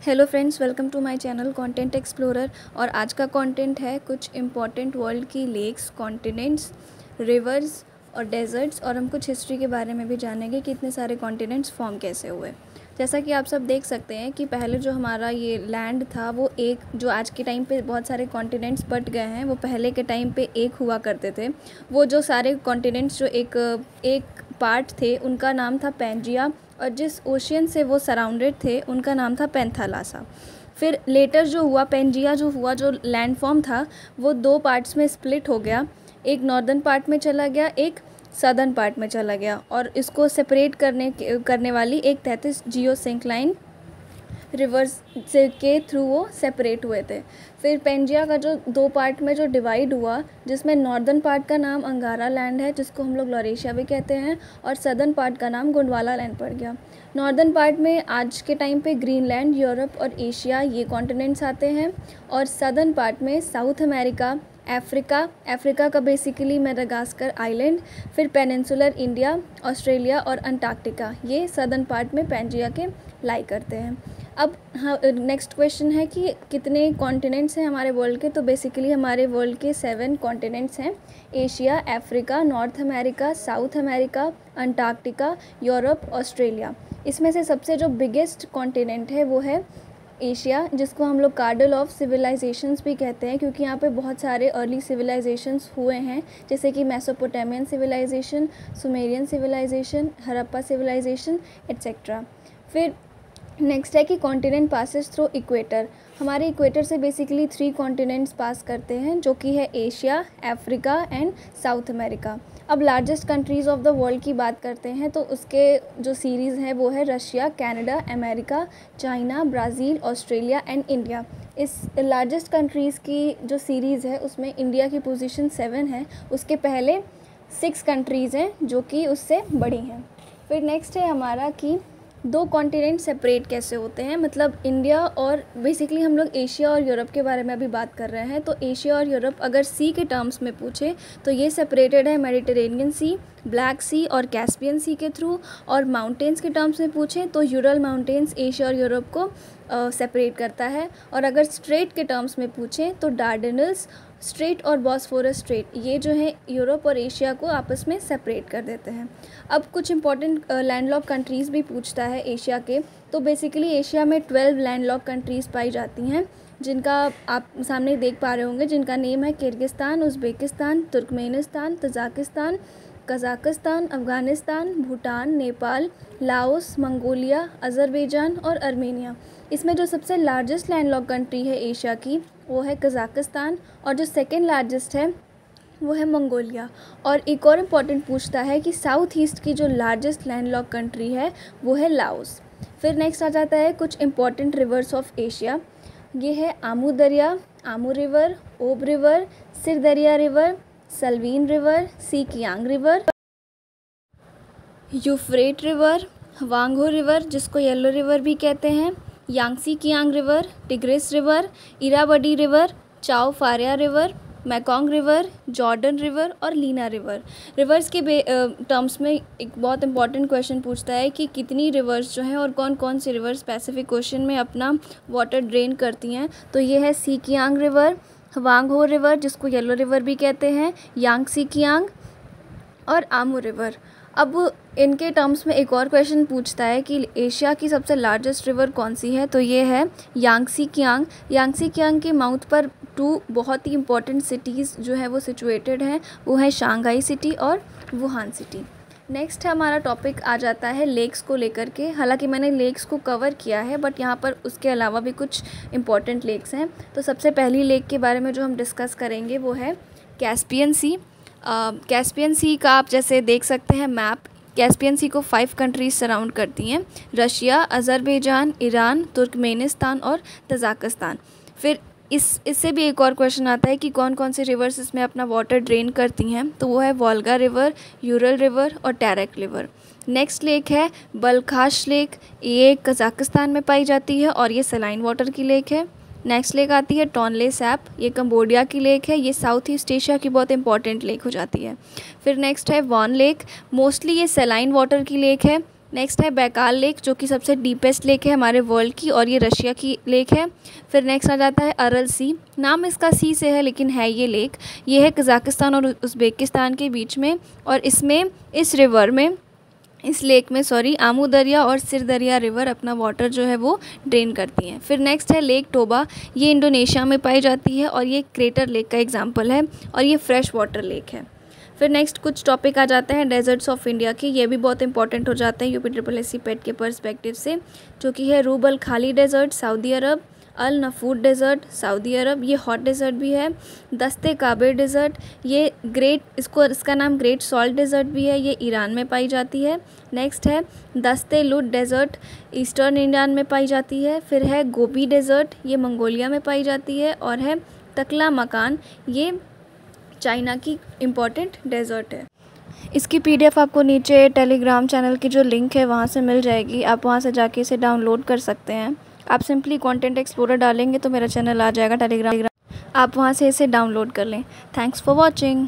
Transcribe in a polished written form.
Hello friends, welcome to my channel content explorer. और आज का कंटेंट है कुछ इम्पॉर्टेंट वर्ल्ड की लेक्स, कॉन्टिनेंट्स, रिवर्स और डेजर्ट्स, और हम कुछ हिस्ट्री के बारे में भी जानेंगे कि इतने सारे कॉन्टिनेंट्स फॉर्म कैसे हुए। जैसा कि आप सब देख सकते हैं कि पहले जो हमारा ये लैंड था वो एक, जो आज के टाइम पे बहुत सारे कॉन्टिनेंट्स बट गए हैं, वो पहले के टाइम पे एक हुआ करते थे। वो जो सारे कॉन्टिनेंट्स जो एक पार्ट थे उनका नाम था पेंजिया, और जिस ओशियन से वो सराउंडेड थे उनका नाम था पेंथालासा। फिर लेटर जो हुआ, पेंजिया जो लैंडफॉर्म था वो दो पार्ट्स में स्प्लिट हो गया। एक नॉर्दर्न पार्ट में चला गया, एक सदर्न पार्ट में चला गया, और इसको सेपरेट करने वाली एक 33 जियोसिंक्लाइन रिवर्स से के थ्रू वो सेपरेट हुए थे। फिर पेंजिया का जो दो पार्ट में जो डिवाइड हुआ, जिसमें नॉर्दर्न पार्ट का नाम अंगारा लैंड है, जिसको हम लोग लॉरेशिया भी कहते हैं, और सदर्न पार्ट का नाम गोंडवाना लैंड पड़ गया। नॉर्दर्न पार्ट में आज के टाइम पे ग्रीनलैंड, यूरोप और एशिया ये कॉन्टिनेंट्स आते हैं, और सदर्न पार्ट में साउथ अमेरिका, अफ्रीका का बेसिकली मेडागास्कर आइलैंड, फिर पेनिनसुलर इंडिया, ऑस्ट्रेलिया और अंटार्कटिका, ये सदर्न पार्ट में पेंजिया के लाई करते हैं। अब हाँ, नेक्स्ट क्वेश्चन है कि कितने कॉन्टिनेंट्स हैं हमारे वर्ल्ड के। तो बेसिकली हमारे वर्ल्ड के 7 कॉन्टिनेंट्स हैं: Asia, Africa, north America, south America, Antarctica, Europe, Australia. इसमें से सबसे जो बिगेस्ट कॉन्टिनेंट है वो है एशिया, जिसको हम लोग कार्डल ऑफ सिविलाइजेशंस भी कहते हैं, क्योंकि यहाँ पे बहुत सारे अर्ली सिविलाइजेशंस हुए हैं, जैसे कि Mesopotamian civilisation, Sumerian civilisation, Harappa civilisation etcetera. फिर नेक्स्ट है कि कॉन्टिनेंट पासेस थ्रू इक्वेटर। हमारे इक्वेटर से बेसिकली 3 कॉन्टिनेंट्स पास करते हैं, जो कि है Asia, Africa and South America. अब largest countries of the world की बात करते हैं, तो उसके जो सीरीज़ है वो है Russia, Canada, America, China, Brazil, Australia and India. इस लार्जेस्ट कंट्रीज़ की जो सीरीज़ है उसमें इंडिया की पोजीशन 7 है, उसके पहले 6 कंट्रीज़ हैं जो कि उससे बड़ी हैं। फिर नेक्स्ट है हमारा कि दो कॉन्टिनेंट सेपरेट कैसे होते हैं, मतलब इंडिया और बेसिकली हम लोग एशिया और यूरोप के बारे में अभी बात कर रहे हैं। तो एशिया और यूरोप अगर सी के टर्म्स में पूछे तो ये सेपरेटेड है मेडिटेरेनियन सी, ब्लैक सी और कैस्पियन सी के थ्रू। और माउंटेन्स के टर्म्स में पूछें तो यूरल माउंटेन्स एशिया और यूरोप को सेपरेट करता है। और अगर स्ट्रेट के टर्म्स में पूछें तो डार्डेनल्स स्ट्रेट और बॉस्फोरस स्ट्रेट, ये जो है यूरोप और एशिया को आपस में सेपरेट कर देते हैं। अब कुछ इंपॉर्टेंट लैंडलॉक कंट्रीज़ भी पूछता है एशिया के। तो बेसिकली एशिया में 12 लैंडलॉक कंट्रीज़ पाई जाती हैं, जिनका आप सामने देख पा रहे होंगे, जिनका नेम है Kyrgyzstan, Uzbekistan, Turkmenistan, Tajikistan, Kazakhstan, Afghanistan, Bhutan, Nepal, Laos, Mongolia, Azerbaijan और अर्मेनिया। इसमें जो सबसे लार्जेस्ट लैंडलॉक कंट्री है एशिया की वो है कज़ाकिस्तान, और जो सेकेंड लार्जेस्ट है वो है मंगोलिया। और एक और इम्पॉर्टेंट पूछता है कि साउथ ईस्ट की जो लार्जेस्ट लैंडलॉक कंट्री है वो है लाओस। फिर नेक्स्ट आ जाता है कुछ इम्पॉर्टेंट रिवर्स ऑफ एशिया। ये है आमू दरिया, आमू रिवर, ओब river, Syr Darya river, Salween river, Si Kiang river, Euphrates river, Hwang Ho river जिसको येलो रिवर भी कहते हैं, Yangtze Kiang river, Tigris river, Irrawaddy river, Chao Phraya river, Mekong river, Jordan river और Lena river. Rivers के terms में एक बहुत important question पूछता है कि कितनी रिवर्स जो हैं और कौन कौन सी रिवर्स पैसिफिक ओशन में अपना वाटर ड्रेन करती हैं। तो ये है सी कियांग रिवर, वांगहो रिवर जिसको येलो रिवर भी कहते हैं, यांगसी कियांग और आमू रिवर। अब इनके टर्म्स में एक और क्वेश्चन पूछता है कि एशिया की सबसे लार्जेस्ट रिवर कौन सी है। तो ये है यांगसी कियांग। यांगसी कियांग के माउथ पर 2 बहुत ही इंपॉर्टेंट सिटीज़ जो है वो सिचुएटेड हैं, वो है शंघाई सिटी और वुहान सिटी। नेक्स्ट हमारा टॉपिक आ जाता है लेक्स को लेकर के। हालांकि मैंने लेक्स को कवर किया है, बट यहाँ पर उसके अलावा भी कुछ इंपॉर्टेंट लेक्स हैं। तो सबसे पहली लेक के बारे में जो हम डिस्कस करेंगे वो है कैस्पियन सी। कैस्पियन सी का आप जैसे देख सकते हैं मैप, कैस्पियन सी को 5 कंट्रीज सराउंड करती हैं: रशिया, अज़रबैजान, ईरान, तुर्कमेनिस्तान और तजाकिस्तान। फिर इससे भी एक और क्वेश्चन आता है कि कौन कौन सी रिवर्स इसमें अपना वाटर ड्रेन करती हैं। तो वो है वोल्गा रिवर, यूरल रिवर और टैरेक रिवर। नेक्स्ट लेक है बलखाश लेक, ये कज़ाकिस्तान में पाई जाती है और ये सलाइन वाटर की लेक है। नेक्स्ट लेक आती है टोनले सैप, ये कंबोडिया की लेक है, ये साउथ ईस्ट एशिया की बहुत इंपॉर्टेंट लेक हो जाती है। फिर नेक्स्ट है वॉन लेक, मोस्टली ये सलाइन वाटर की लेक है, नेक्स्ट है बैकाल लेक, जो कि सबसे डीपेस्ट लेक है हमारे वर्ल्ड की, और ये रशिया की लेक है। फिर नेक्स्ट आ जाता है अरल सी। नाम इसका सी से है लेकिन है ये लेक। ये है कज़ाकिस्तान और उज़्बेकिस्तान के बीच में, और इस लेक में आमू दरिया और सिर दरिया रिवर अपना वाटर जो है वो ड्रेन करती हैं। फिर नेक्स्ट है लेक टोबा। ये इंडोनेशिया में पाई जाती है और ये क्रेटर लेक का एग्जाम्पल है, और ये फ्रेश वाटर लेक है। फिर नेक्स्ट कुछ टॉपिक आ जाते हैं डेजर्ट्स ऑफ इंडिया के। ये भी बहुत इंपॉर्टेंट हो जाते हैं UPSSC पेट के पर्सपेक्टिव से, जो कि है रूब अल खाली डेजर्ट सऊदी अरब, अल नफूद डेजर्ट सऊदी अरब, ये हॉट डेजर्ट भी है। दस्ते काबिर डेजर्ट, ये इसका नाम ग्रेट सॉल्ट डेजर्ट भी है, ये ईरान में पाई जाती है। नेक्स्ट है दस्ते लुट डेजर्ट, ईस्टर्न इंडियन में पाई जाती है। फिर है गोबी डेजर्ट, ये मंगोलिया में पाई जाती है। और है तकला मकान, ये चाइना की इम्पॉर्टेंट डेजर्ट है। इसकी PDF आपको नीचे टेलीग्राम चैनल की जो लिंक है वहाँ से मिल जाएगी, आप वहाँ से जाके इसे डाउनलोड कर सकते हैं। आप सिंपली कंटेंट एक्सप्लोरर डालेंगे तो मेरा चैनल आ जाएगा टेलीग्राम, आप वहाँ से इसे डाउनलोड कर लें। Thanks for watching.